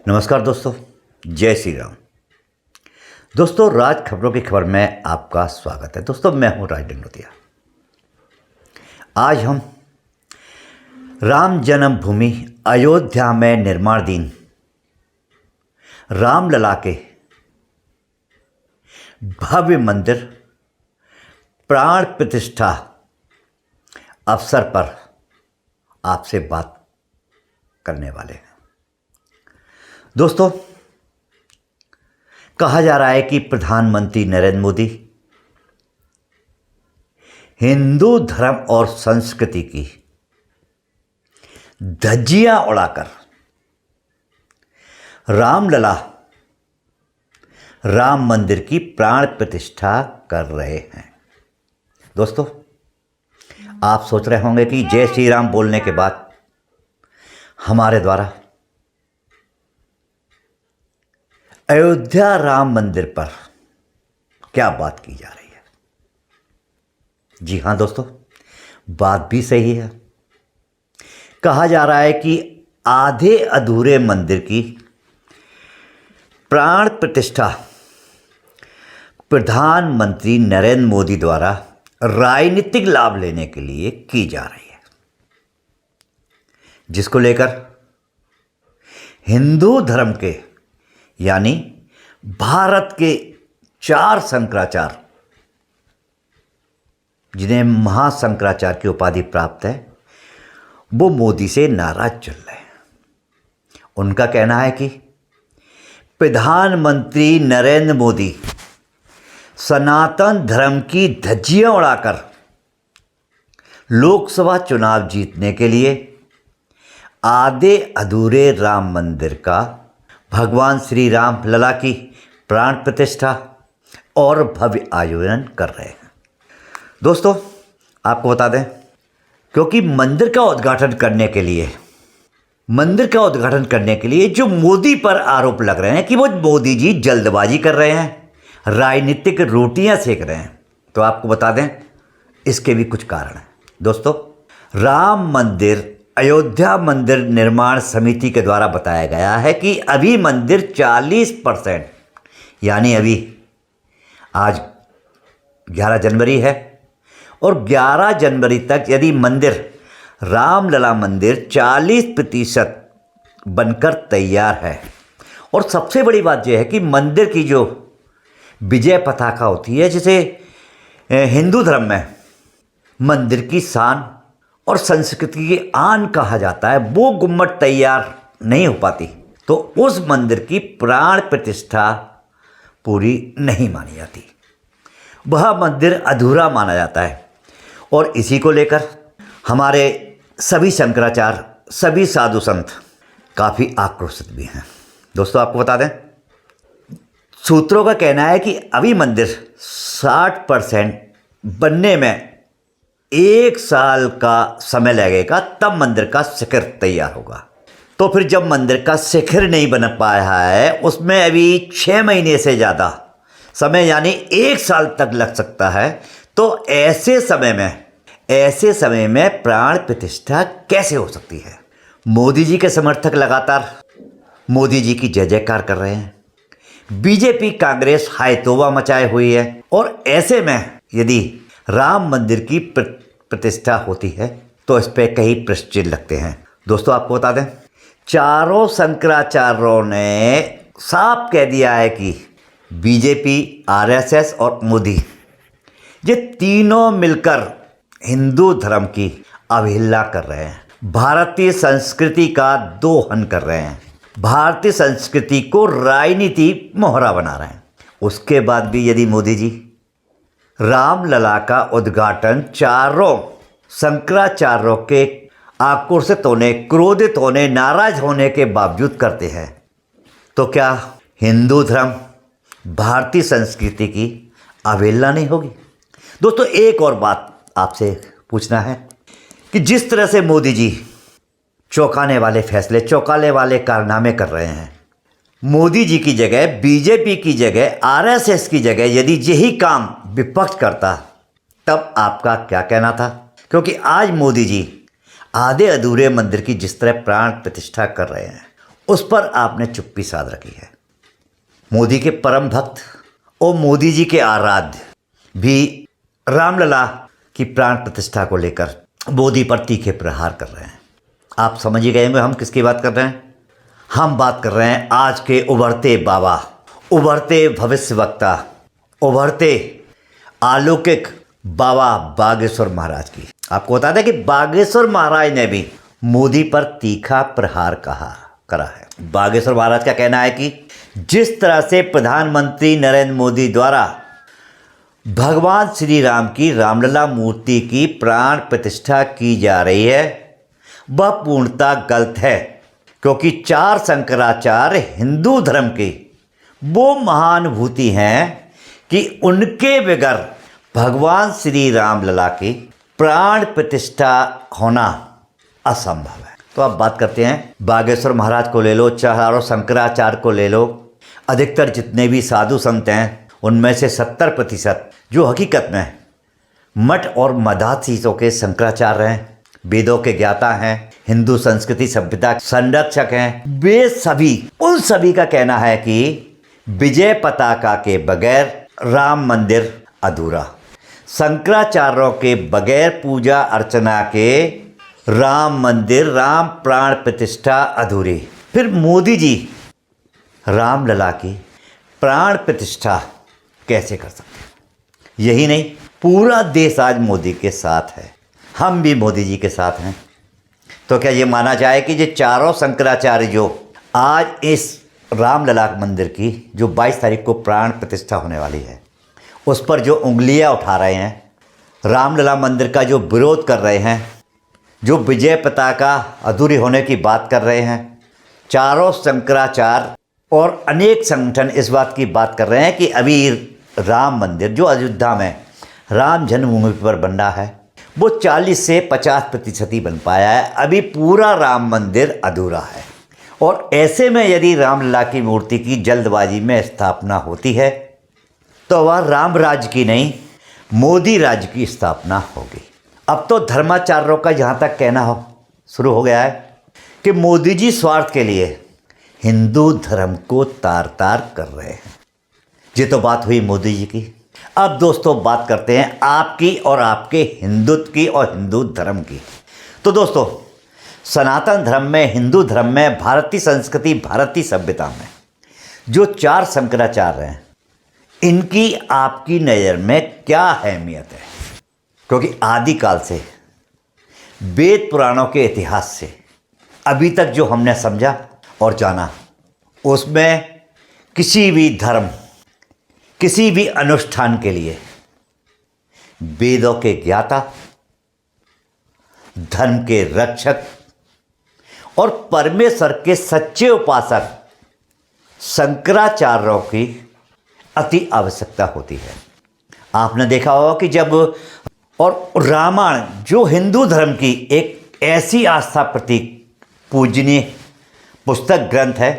नमस्कार दोस्तों, जय श्री राम। दोस्तों, राज खबरों की खबर में आपका स्वागत है। दोस्तों, मैं हूं राज डंगोतिया। आज हम राम जन्मभूमि अयोध्या में निर्माणाधीन रामलला के भव्य मंदिर प्राण प्रतिष्ठा अवसर पर आपसे बात करने वाले हैं। दोस्तों, कहा जा रहा है कि प्रधानमंत्री नरेंद्र मोदी हिंदू धर्म और संस्कृति की धज्जियां उड़ाकर रामलला राम मंदिर की प्राण प्रतिष्ठा कर रहे हैं। दोस्तों, आप सोच रहे होंगे कि जय श्री राम बोलने के बाद हमारे द्वारा अयोध्या राम मंदिर पर क्या बात की जा रही है। जी हां दोस्तों, बात भी सही है। कहा जा रहा है कि आधे अधूरे मंदिर की प्राण प्रतिष्ठा प्रधानमंत्री नरेंद्र मोदी द्वारा राजनीतिक लाभ लेने के लिए की जा रही है, जिसको लेकर हिंदू धर्म के यानी भारत के 4 शंकराचार्य, जिन्हें महाशंकराचार्य की उपाधि प्राप्त है, वो मोदी से नाराज चल रहे हैं। उनका कहना है कि प्रधानमंत्री नरेंद्र मोदी सनातन धर्म की धज्जियां उड़ाकर लोकसभा चुनाव जीतने के लिए आधे अधूरे राम मंदिर का भगवान श्री राम लला की प्राण प्रतिष्ठा और भव्य आयोजन कर रहे हैं। दोस्तों, आपको बता दें, क्योंकि मंदिर का उद्घाटन करने के लिए जो मोदी पर आरोप लग रहे हैं कि वो मोदी जी जल्दबाजी कर रहे हैं, राजनीतिक रोटियां सेक रहे हैं, तो आपको बता दें इसके भी कुछ कारण हैं। दोस्तों, राम मंदिर अयोध्या मंदिर निर्माण समिति के द्वारा बताया गया है कि अभी मंदिर 40%, यानी अभी आज 11 जनवरी है और 11 जनवरी तक यदि मंदिर रामलला मंदिर 40% बनकर तैयार है। और सबसे बड़ी बात यह है कि मंदिर की जो विजय पताका होती है, जिसे हिंदू धर्म में मंदिर की शान और संस्कृति की आन कहा जाता है, वो गुम्मट तैयार नहीं हो पाती, तो उस मंदिर की प्राण प्रतिष्ठा पूरी नहीं मानी जाती, वह मंदिर अधूरा माना जाता है। और इसी को लेकर हमारे सभी शंकराचार्य, सभी साधु संत काफ़ी आक्रोशित भी हैं। दोस्तों, आपको बता दें, सूत्रों का कहना है कि अभी मंदिर 60% बनने में 1 साल का समय लगेगा, तब मंदिर का शिखर तैयार होगा। तो फिर जब मंदिर का शिखर नहीं बन पाया है, उसमें अभी 6 महीने से ज़्यादा समय यानी 1 साल तक लग सकता है, तो ऐसे समय में प्राण प्रतिष्ठा कैसे हो सकती है। मोदी जी के समर्थक लगातार मोदी जी की जय जयकार कर रहे हैं। बीजेपी कांग्रेस हाय तौबा मचाए हुई है, और ऐसे में यदि राम मंदिर की प्रतिष्ठा होती है तो इस पर कई प्रश्न चिन्ह लगते हैं। दोस्तों, आपको बता दें, चारों शंकराचार्यों ने साफ कह दिया है कि बीजेपी, आरएसएस और मोदी, ये तीनों मिलकर हिंदू धर्म की अवहेलना कर रहे हैं, भारतीय संस्कृति का दोहन कर रहे हैं, भारतीय संस्कृति को राजनीति मोहरा बना रहे हैं। उसके बाद भी यदि मोदी जी रामलला का उद्घाटन चारों शंकराचार्यों के आक्रोशित होने, क्रोधित होने, नाराज होने के बावजूद करते हैं, तो क्या हिंदू धर्म, भारतीय संस्कृति की अवहेलना नहीं होगी। दोस्तों, एक और बात आपसे पूछना है कि जिस तरह से मोदी जी चौंकाने वाले फैसले, चौंकाने वाले कारनामे कर रहे हैं, मोदी जी की जगह, बीजेपी की जगह, आरएसएस की जगह यदि यही काम विपक्ष करता, तब आपका क्या कहना था। क्योंकि आज मोदी जी आधे अधूरे मंदिर की जिस तरह प्राण प्रतिष्ठा कर रहे हैं, उस पर आपने चुप्पी साध रखी है। मोदी के परम भक्त और मोदी जी के आराध्य भी रामलला की प्राण प्रतिष्ठा को लेकर मोदी पर तीखे प्रहार कर रहे हैं। आप समझ ही गए होंगे हम किसकी बात कर रहे हैं। हम बात कर रहे हैं आज के उभरते बाबा, उभरते भविष्यवक्ता, उभरते अलौकिक बाबा बागेश्वर महाराज की। आपको बता दें कि बागेश्वर महाराज ने भी मोदी पर तीखा प्रहार करा है। बागेश्वर महाराज का कहना है कि जिस तरह से प्रधानमंत्री नरेंद्र मोदी द्वारा भगवान श्री राम की रामलला मूर्ति की प्राण प्रतिष्ठा की जा रही है वह पूर्णतः गलत है, क्योंकि 4 शंकराचार्य हिंदू धर्म की वो महानुभूति हैं कि उनके बगैर भगवान श्री रामलला की प्राण प्रतिष्ठा होना असंभव है। तो अब बात करते हैं बागेश्वर महाराज को ले लो, चारों शंकराचार्य को ले लो, अधिकतर जितने भी साधु संत हैं उनमें से 70% जो हकीकत में मठ और मठाधीशों के शंकराचार्य हैं, वेदों के ज्ञाता हैं, हिंदू संस्कृति सभ्यता संरक्षक हैं, वे सभी उन सभी का कहना है कि विजय पताका के बगैर राम मंदिर अधूरा, शंकराचार्यों के बगैर पूजा अर्चना के राम मंदिर, राम प्राण प्रतिष्ठा अधूरी। फिर मोदी जी रामलला की प्राण प्रतिष्ठा कैसे कर सकते हैं? यही नहीं, पूरा देश आज मोदी के साथ है, हम भी मोदी जी के साथ हैं। तो क्या ये माना जाए कि ये चारों शंकराचार्य जो आज इस रामलला मंदिर की जो 22 तारीख को प्राण प्रतिष्ठा होने वाली है उस पर जो उंगलियां उठा रहे हैं, रामलला मंदिर का जो विरोध कर रहे हैं, जो विजय पताका अधूरी होने की बात कर रहे हैं, चारों शंकराचार्य और अनेक संगठन इस बात की बात कर रहे हैं कि अभी राम मंदिर जो अयोध्या में राम जन्मभूमि पर बन रहा है वो 40 से 50% ही बन पाया है, अभी पूरा राम मंदिर अधूरा है। और ऐसे में यदि रामलला की मूर्ति की जल्दबाजी में स्थापना होती है तो वह राम राज्य की नहीं, मोदी राज्य की स्थापना होगी। अब तो धर्माचार्यों का जहाँ तक कहना शुरू हो गया है कि मोदी जी स्वार्थ के लिए हिंदू धर्म को तार तार कर रहे हैं। ये तो बात हुई मोदी जी की। अब दोस्तों बात करते हैं आपकी और आपके हिंदुत्व की और हिंदू धर्म की। तो दोस्तों, सनातन धर्म में, हिंदू धर्म में, भारतीय संस्कृति, भारतीय सभ्यता में जो 4 शंकराचार्य हैं इनकी आपकी नज़र में क्या अहमियत है? क्योंकि आदिकाल से वेद पुराणों के इतिहास से अभी तक जो हमने समझा और जाना उसमें किसी भी धर्म, किसी भी अनुष्ठान के लिए वेदों के ज्ञाता, धर्म के रक्षक और परमेश्वर के सच्चे उपासक शंकराचार्यों की अति आवश्यकता होती है। आपने देखा होगा कि जब और रामायण जो हिंदू धर्म की एक ऐसी आस्था प्रतीक पूजनीय पुस्तक ग्रंथ है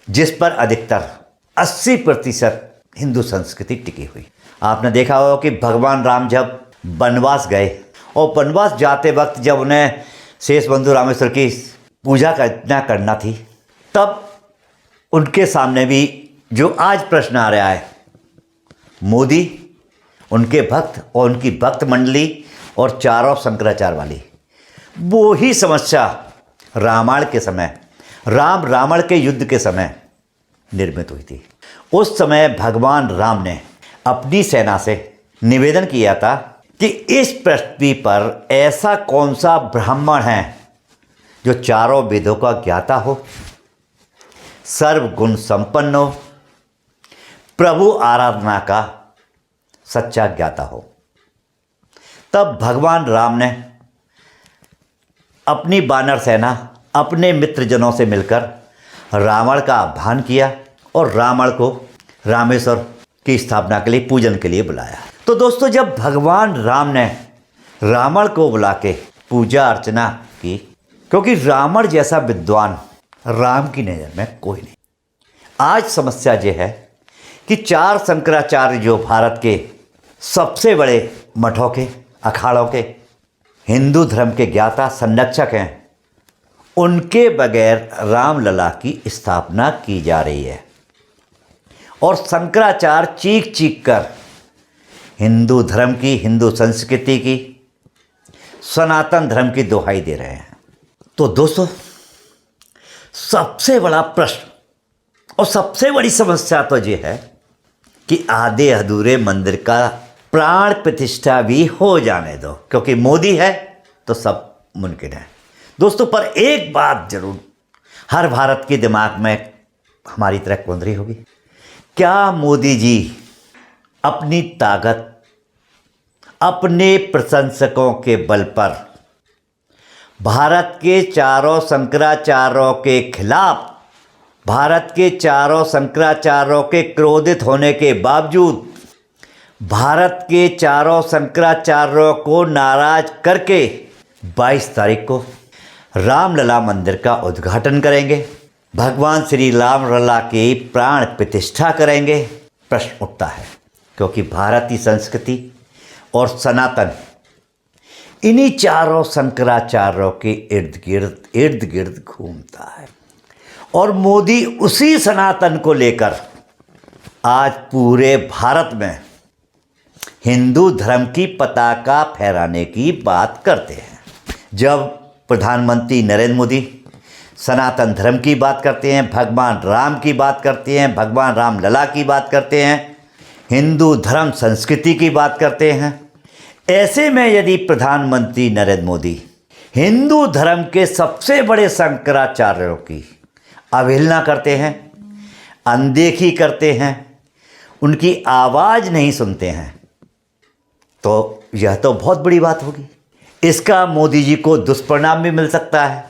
जिस पर अधिकतर 80% हिंदू संस्कृति टिकी हुई। आपने देखा होगा कि भगवान राम जब वनवास गए और वनवास जाते वक्त जब उन्हें शेष बंधु रामेश्वर की पूजा करना थी, तब उनके सामने भी जो आज प्रश्न आ रहा है, मोदी, उनके भक्त और उनकी भक्त मंडली और चारों शंकराचार्य वाली, वो ही समस्या रामायण के समय, राम रावण के युद्ध के समय निर्मित हुई थी। उस समय भगवान राम ने अपनी सेना से निवेदन किया था कि इस पृथ्वी पर ऐसा कौन सा ब्राह्मण है जो चारों वेदों का ज्ञाता हो, सर्वगुण संपन्न हो, प्रभु आराधना का सच्चा ज्ञाता हो। तब भगवान राम ने अपनी वानर सेना, अपने मित्रजनों से मिलकर रावण का आह्वान किया और रावण को रामेश्वर की स्थापना के लिए, पूजन के लिए बुलाया। तो दोस्तों, जब भगवान राम ने रावण को बुला के पूजा अर्चना की, क्योंकि रावण जैसा विद्वान राम की नज़र में कोई नहीं। आज समस्या ये है कि 4 शंकराचार्य जो भारत के सबसे बड़े मठों के, अखाड़ों के, हिंदू धर्म के ज्ञाता, संरक्षक हैं, उनके बगैर रामलला की स्थापना की जा रही है। और शंकराचार्य चीख चीख कर हिंदू धर्म की, हिंदू संस्कृति की, सनातन धर्म की दुहाई दे रहे हैं। तो दोस्तों, सबसे बड़ा प्रश्न और सबसे बड़ी समस्या तो ये है कि आधे अधूरे मंदिर का प्राण प्रतिष्ठा भी हो जाने दो, क्योंकि मोदी है तो सब मुमकिन है। दोस्तों, पर एक बात जरूर हर भारत के दिमाग में हमारी तरह कौंध रही होगी, क्या मोदी जी अपनी ताकत, अपने प्रशंसकों के बल पर भारत के चारों शंकराचार्यों के खिलाफ, भारत के चारों शंकराचार्यों के क्रोधित होने के बावजूद, भारत के चारों शंकराचार्यों को नाराज करके 22 तारीख को रामलला मंदिर का उद्घाटन करेंगे, भगवान श्री रामलला की प्राण प्रतिष्ठा करेंगे? प्रश्न उठता है, क्योंकि भारतीय संस्कृति और सनातन इन्हीं चारों शंकराचार्यों के इर्द गिर्द घूमता है। और मोदी उसी सनातन को लेकर आज पूरे भारत में हिंदू धर्म की पताका फहराने की बात करते हैं। जब प्रधानमंत्री नरेंद्र मोदी सनातन धर्म की बात करते हैं, भगवान राम की बात करते हैं, भगवान रामलला की बात करते हैं, हिंदू धर्म संस्कृति की बात करते हैं, ऐसे में यदि प्रधानमंत्री नरेंद्र मोदी हिंदू धर्म के सबसे बड़े शंकराचार्यों की अवहेलना करते हैं, अनदेखी करते हैं, उनकी आवाज़ नहीं सुनते हैं, तो यह तो बहुत बड़ी बात होगी। इसका मोदी जी को दुष्परिणाम भी मिल सकता है।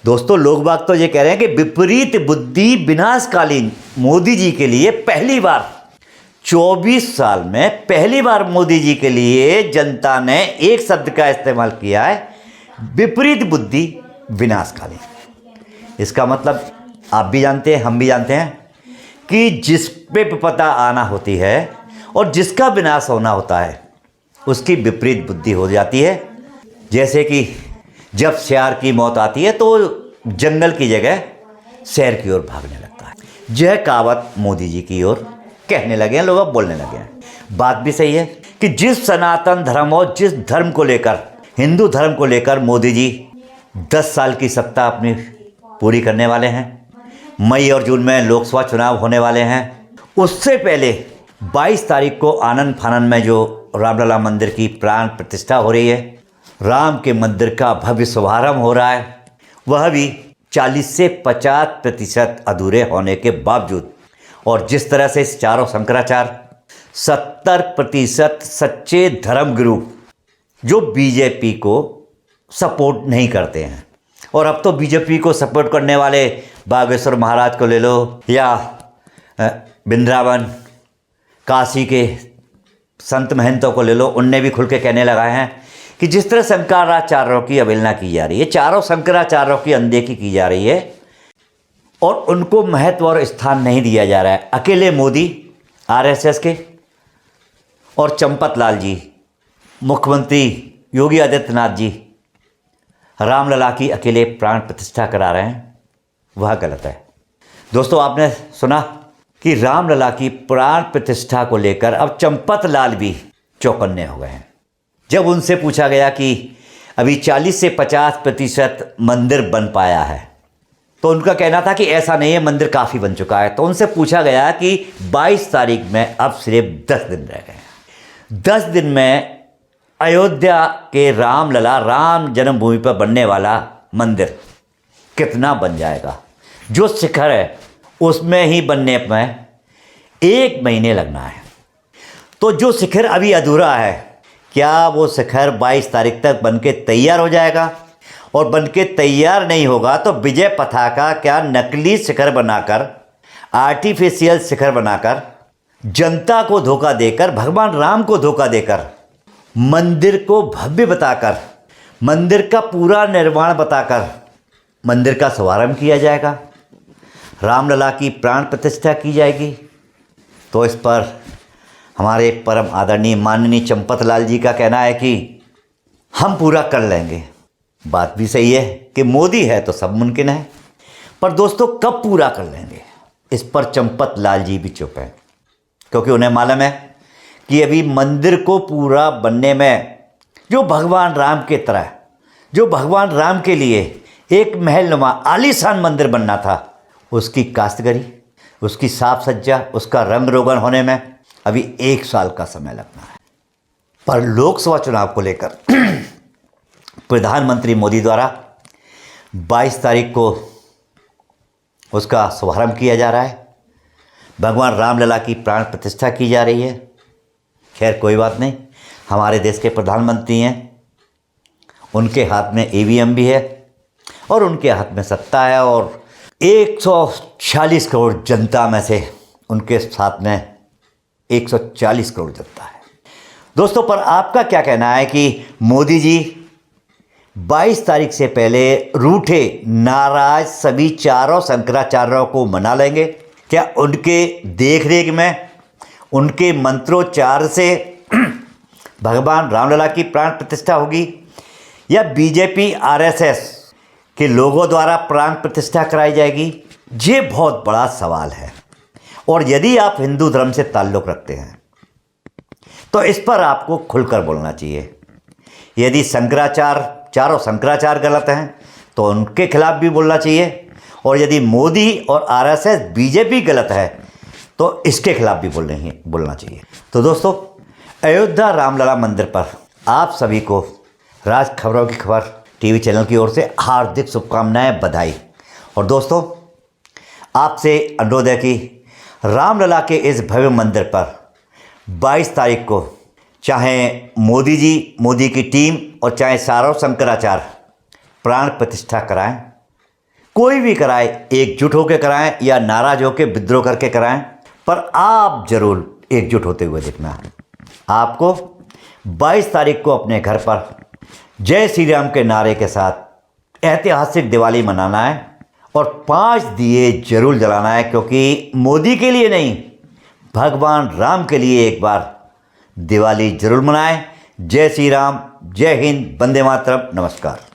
दोस्तों, लोग बाग तो ये कह रहे हैं कि विपरीत बुद्धि विनाशकालीन। मोदी जी के लिए पहली बार 24 साल में पहली बार मोदी जी के लिए जनता ने एक शब्द का इस्तेमाल किया है, विपरीत बुद्धि विनाशकालीन। इसका मतलब आप भी जानते हैं, हम भी जानते हैं कि जिस पे विपदा आना होती है और जिसका विनाश होना होता है उसकी विपरीत बुद्धि हो जाती है। जैसे कि जब शेर की मौत आती है तो जंगल की जगह शहर की ओर भागने लगता है। यह कहावत मोदी जी की ओर कहने लगे हैं लोग, अब बोलने लगे हैं। बात भी सही है कि जिस सनातन धर्म और जिस धर्म को लेकर, हिंदू धर्म को लेकर मोदी जी 10 साल की सत्ता अपनी पूरी करने वाले हैं, मई और जून में लोकसभा चुनाव होने वाले हैं, उससे पहले 22 तारीख को आनंद फानन में जो रामलला मंदिर की प्राण प्रतिष्ठा हो रही है, राम के मंदिर का भव्य शुभारंभ हो रहा है, वह भी 40 से 50% अधूरे होने के बावजूद, और जिस तरह से इस चारों शंकराचार्य 70% सच्चे धर्मगुरु जो बीजेपी को सपोर्ट नहीं करते हैं, और अब तो बीजेपी को सपोर्ट करने वाले बागेश्वर महाराज को ले लो या वृंदावन काशी के संत महंतों को ले लो, उनने भी खुल के कहने लगाए हैं कि जिस तरह शंकराचार्यों की अवहेलना की जा रही है, चारों शंकराचार्यों की अनदेखी की जा रही है और उनको महत्व और स्थान नहीं दिया जा रहा है। अकेले मोदी, आरएसएस के और चंपत लाल जी, मुख्यमंत्री योगी आदित्यनाथ जी रामलला की अकेले प्राण प्रतिष्ठा करा रहे हैं, वह गलत है। दोस्तों, आपने सुना कि रामलला की प्राण प्रतिष्ठा को लेकर अब चंपत लाल भी चौकन्ने हो गए हैं। जब उनसे पूछा गया कि अभी 40 से 50% मंदिर बन पाया है, तो उनका कहना था कि ऐसा नहीं है, मंदिर काफ़ी बन चुका है। तो उनसे पूछा गया कि 22 तारीख में अब सिर्फ 10 दिन रह गए हैं, 10 दिन में अयोध्या के रामलला, राम जन्मभूमि पर बनने वाला मंदिर कितना बन जाएगा? जो शिखर है उसमें ही बनने में 1 महीने लगना है। तो जो शिखर अभी अधूरा है, क्या वो शिखर 22 तारीख तक बनके तैयार हो जाएगा? और बनके तैयार नहीं होगा तो विजय पताका क्या नकली शिखर बनाकर, आर्टिफिशियल शिखर बनाकर, जनता को धोखा देकर, भगवान राम को धोखा देकर, मंदिर को भव्य बताकर, मंदिर का पूरा निर्माण बताकर मंदिर का शुभारंभ किया जाएगा, रामलला की प्राण प्रतिष्ठा की जाएगी? तो इस पर हमारे परम आदरणीय माननीय चंपत लाल जी का कहना है कि हम पूरा कर लेंगे, बात भी सही है कि मोदी है तो सब मुमकिन है, पर दोस्तों कब पूरा कर लेंगे, इस पर चंपत लाल जी भी चुप हैं, क्योंकि उन्हें मालूम है कि अभी मंदिर को पूरा बनने में जो भगवान राम के तरह, जो भगवान राम के लिए एक महलनुमा आलीशान मंदिर बनना था, उसकी काश्तगरी, उसकी साफ सज्जा, उसका रंग रोगन होने में अभी 1 साल का समय लगना है। पर लोकसभा चुनाव को लेकर प्रधानमंत्री मोदी द्वारा 22 तारीख को उसका शुभारंभ किया जा रहा है। भगवान रामलला की प्राण प्रतिष्ठा की जा रही है। खैर कोई बात नहीं, हमारे देश के प्रधानमंत्री हैं, उनके हाथ में ईवीएम भी है और उनके हाथ में सत्ता है, और 140 करोड़ जनता में से उनके साथ में 140 करोड़ जनता है। दोस्तों, पर आपका क्या कहना है कि मोदी जी 22 तारीख से पहले रूठे नाराज सभी चारों शंकराचार्यों को मना लेंगे? क्या उनके देखरेख में, उनके मंत्रोच्चार से भगवान रामलला की प्राण प्रतिष्ठा होगी, या बीजेपी आरएसएस के लोगों द्वारा प्राण प्रतिष्ठा कराई जाएगी? ये बहुत बड़ा सवाल है, और यदि आप हिंदू धर्म से ताल्लुक़ रखते हैं तो इस पर आपको खुलकर बोलना चाहिए। यदि चारों शंकराचार्य गलत हैं तो उनके खिलाफ भी बोलना चाहिए, और यदि मोदी और आरएसएस बीजेपी गलत है तो इसके खिलाफ भी बोलना चाहिए। तो दोस्तों, अयोध्या रामलला मंदिर पर आप सभी को राज खबरों की खबर टीवी चैनल की ओर से हार्दिक शुभकामनाएं, बधाई। और दोस्तों, आपसे अनुरोध है कि रामलला के इस भव्य मंदिर पर 22 तारीख को चाहे मोदी जी, मोदी की टीम और चाहे चारों शंकराचार्य प्राण प्रतिष्ठा कराएं, कोई भी कराए, एकजुट होकर कराएं या नाराज होकर विद्रोह करके कराएं, पर आप जरूर एकजुट होते हुए दिखना। आपको 22 तारीख को अपने घर पर जय श्री राम के नारे के साथ ऐतिहासिक दिवाली मनाना है, और 5 दिए जरूर जलाना है, क्योंकि मोदी के लिए नहीं, भगवान राम के लिए एक बार दिवाली जरूर मनाएं। जय श्री राम, जय हिंद, वंदे मातरम, नमस्कार।